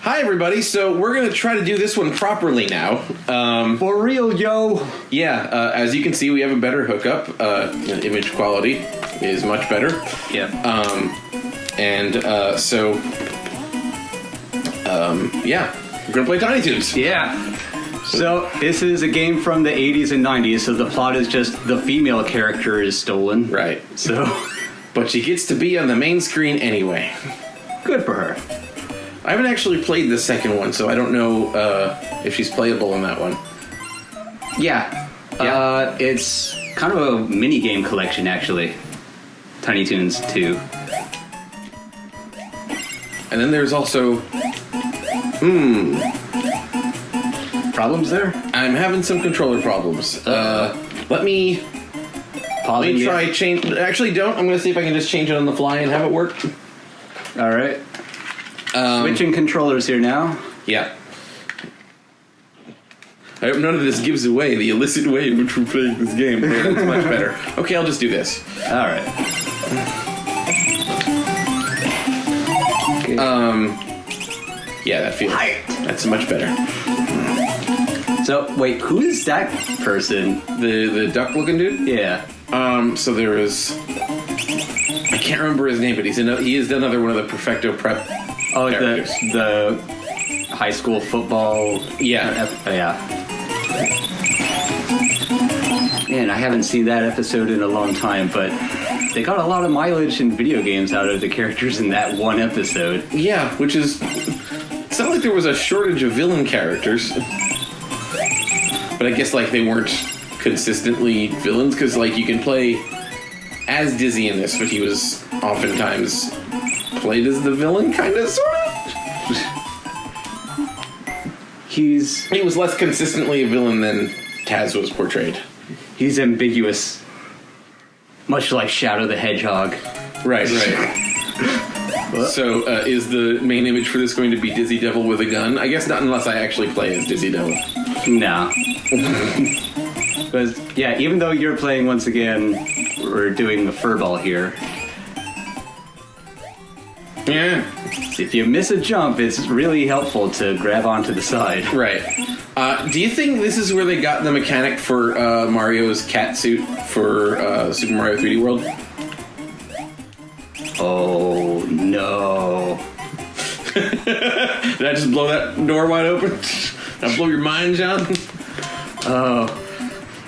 Hi, everybody. So we're going to try to do this one properly now. For real, yo. Yeah, as you can see, we have a better hookup. Image quality is much better. Yeah. Yeah, we're going to play Tiny Toons. Yeah. So this is a game from the 80s and 90s, so the plot is just the female character is stolen. Right. So, but she gets to be on the main screen anyway. Good for her. I haven't actually played the second one, so I don't know if she's playable in that one. Yeah. It's kind of a mini game collection, actually. Tiny Toons 2. And then there's also... Problems there? I'm having some controller problems. Let me try change... Actually, don't. I'm going to see if I can just change it on the fly and have it work. All right. Switching controllers here now. Yeah. I hope none of this gives away the illicit way in which we're playing this game. It's much better. Okay, I'll just do this. All right. Okay. Yeah, that feels... That's much better. So, wait, who is that person? The duck-looking dude? Yeah. So there is... I can't remember his name, but he is another one of the Perfecto Prep characters. the high school football... Yeah. Yeah. Man, I haven't seen that episode in a long time, but they got a lot of mileage in video games out of the characters in that one episode. Yeah, which is... It's not like there was a shortage of villain characters. But I guess, like, they weren't consistently villains, because, like, you can play as Dizzy in this, but he was oftentimes played as the villain, kind of, sort of. He was less consistently a villain than Taz was portrayed. He's ambiguous. Much like Shadow the Hedgehog. Right. So, is the main image for this going to be Dizzy Devil with a gun? I guess not unless I actually play as Dizzy Devil. No. Because, yeah, even though you're playing once again, we're doing a furball here. Yeah. If you miss a jump, it's really helpful to grab onto the side. Right. Do you think this is where they got the mechanic for Mario's cat suit for Super Mario 3D World? Oh, no. Did I just blow that door wide open? Did I blow your mind, John? Oh.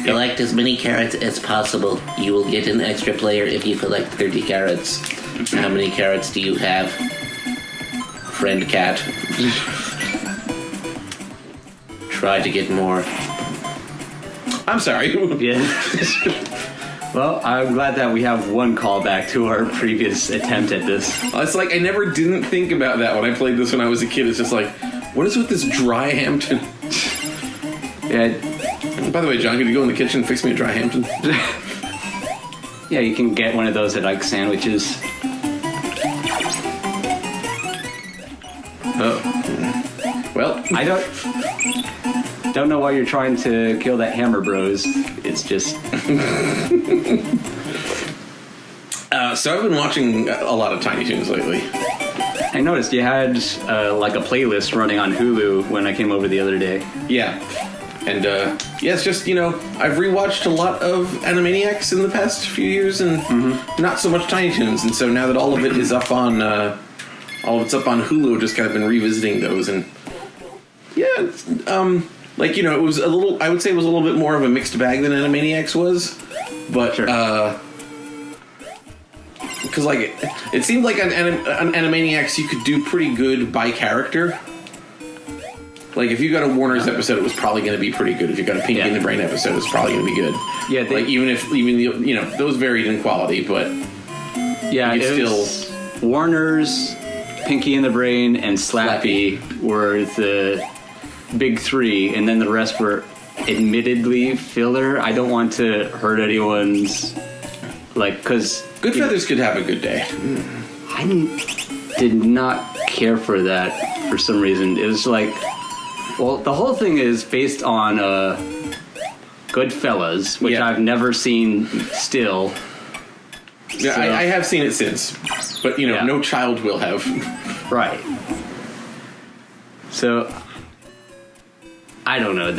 Collect as many carrots as possible. You will get an extra player if you collect 30 carrots. How many carrots do you have, friend cat? Try to get more. I'm sorry. Yeah. Well, I'm glad that we have one callback to our previous attempt at this. It's like I never didn't think about that when I played this when I was a kid. It's just like, what is with this dry Hamton? Yeah. By the way, John, could you go in the kitchen and fix me a dry Hamton? Yeah, you can get one of those at like sandwiches. Oh. Well, I don't know why you're trying to kill that Hammer Bros. It's just... so I've been watching a lot of Tiny Toons lately. I noticed you had like a playlist running on Hulu when I came over the other day. Yeah. And, yeah, it's just, I've rewatched a lot of Animaniacs in the past few years and not so much Tiny Toons. And so now that all of it is up on, it's up on Hulu, I've just kind of been revisiting those. And, yeah, it's, it was a little, I would say it was a little bit more of a mixed bag than Animaniacs was. But, Sure. Because, like, it seemed like on Animaniacs you could do pretty good by character. Like, if you got a Warner's episode, it was probably going to be pretty good. If you got a Pinky in the Brain episode, it's probably going to be good. Yeah, those varied in quality, but yeah, it was Warner's, Pinky in the Brain, and Slappy were the big three, and then the rest were admittedly filler. I don't want to hurt anyone's, because Goodfeathers could have a good day. I did not care for that for some reason. It was like, well, the whole thing is based on Goodfellas, which I've never seen still. Yeah, so, I have seen it since, but no child will have. Right. So, I don't know.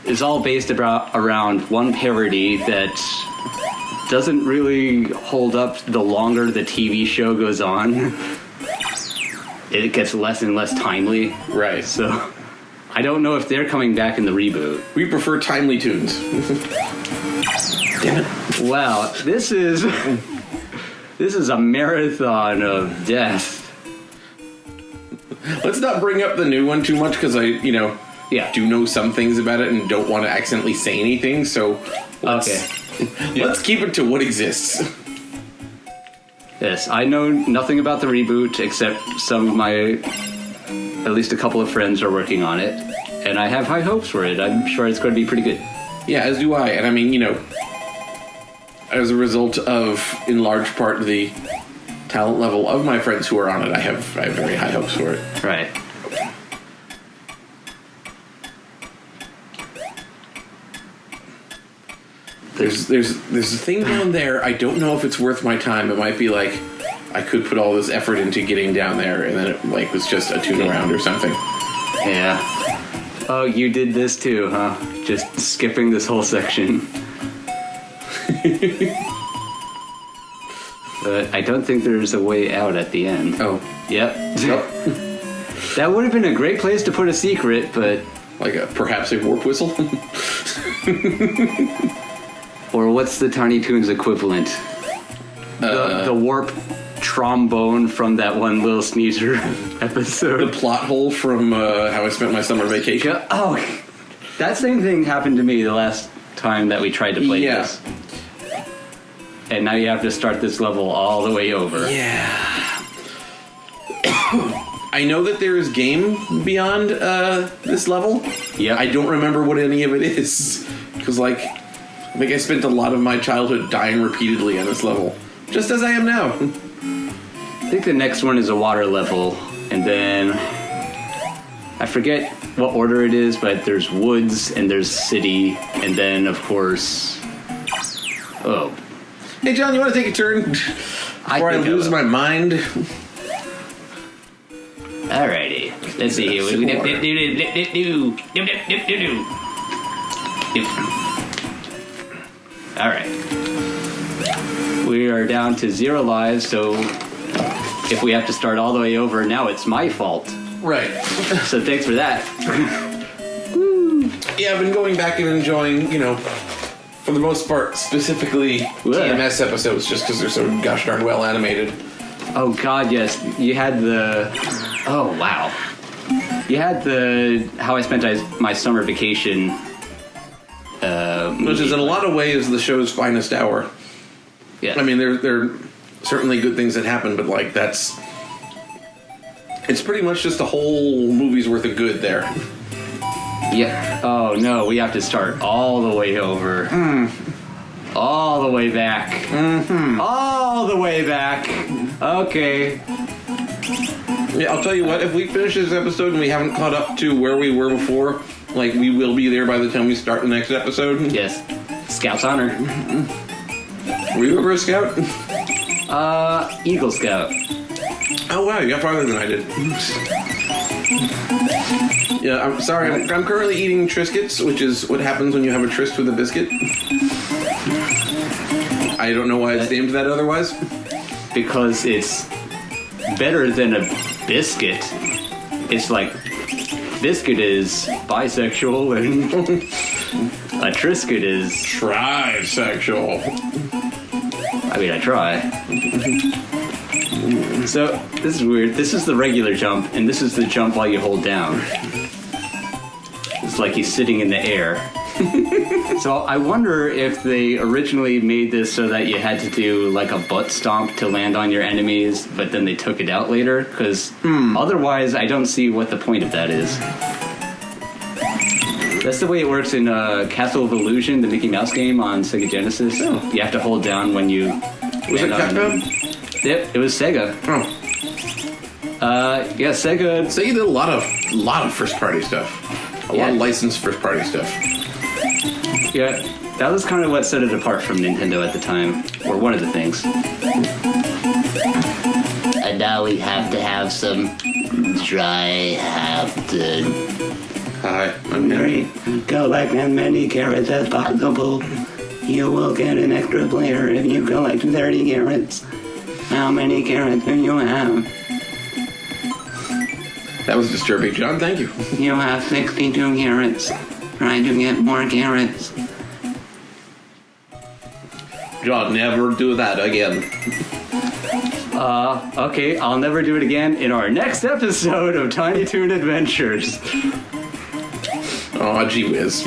It's all based around one parody that doesn't really hold up the longer the TV show goes on. It gets less and less timely. Right. So, I don't know if they're coming back in the reboot. We prefer timely tunes. Damn it. Wow, this is a marathon of death. Let's not bring up the new one too much because I, do know some things about it and don't want to accidentally say anything. So let's keep it to what exists. Yes, I know nothing about the reboot except at least a couple of friends are working on it, and I have high hopes for it. I'm sure it's going to be pretty good. Yeah, as do I. And I mean, as a result of, in large part, the talent level of my friends who are on it, I have very high hopes for it. Right. There's a thing down there. I don't know if it's worth my time. It might be like I could put all this effort into getting down there, and then it was just a tune around or something. Yeah. Oh, you did this too, huh? Just skipping this whole section. But I don't think there's a way out at the end. Oh. Yep. That would have been a great place to put a secret, but... Perhaps a warp whistle? Or what's the Tiny Toons equivalent? The warp trombone from that one Little Sneezer episode. The plot hole from How I Spent My Summer Vacation. Oh, that same thing happened to me the last time that we tried to play this. And now you have to start this level all the way over. Yeah. I know that there is game beyond this level. Yeah. I don't remember what any of it is. Because, I think I spent a lot of my childhood dying repeatedly on this level. Just as I am now. I think the next one is a water level. And then... I forget what order it is, but there's woods and there's city. And then, of course... Oh... Hey, John, you want to take a turn before I lose my mind? Alrighty. Let's see here. Alright. We are down to 0 lives, so if we have to start all the way over, now it's my fault. Right. So thanks for that. Yeah, I've been going back and enjoying, for the most part, specifically TMS episodes, just because they're so gosh darn well animated. Oh god, yes. You had the... Oh, wow. You had the How I Spent My Summer Vacation... Which is in a lot of ways the show's finest hour. Yeah. I mean, there are certainly good things that happen, but that's... It's pretty much just a whole movie's worth of good there. Yeah. Oh no, we have to start all the way over. All the way back. Mm-hmm. All the way back. Okay. Yeah, I'll tell you what, if we finish this episode and we haven't caught up to where we were before, we will be there by the time we start the next episode. Yes. Scout's honor. Were you ever a scout? Eagle Scout. Oh wow, you got farther than I did. Yeah, I'm sorry. I'm currently eating Triscuits, which is what happens when you have a tryst with a biscuit. I don't know why it's named that otherwise. Because it's better than a biscuit. It's biscuit is bisexual and a Triscuit is... Trisexual. I mean, I try. So, this is weird. This is the regular jump, and this is the jump while you hold down. It's like he's sitting in the air. So, I wonder if they originally made this so that you had to do, a butt stomp to land on your enemies, but then they took it out later, because otherwise, I don't see what the point of that is. That's the way it works in Castle of Illusion, the Mickey Mouse game on Sega Genesis. Oh. You have to hold down when you... Was it Capcom? Yep, it was Sega. Oh. Yeah, Sega... Sega did a lot of first-party stuff. A lot of licensed first-party stuff. Yeah, that was kind of what set it apart from Nintendo at the time, or one of the things. I And now we have to have some dry Hamton. Hi, I'm Henry. Collect as many carrots as possible. You will get an extra player if you collect 30 carrots. How many carrots do you have? That was disturbing, John. Thank you. You have 62 carrots. Try to get more carrots. John, never do that again. Okay, I'll never do it again in our next episode of Tiny Toon Adventures. Aw, gee whiz.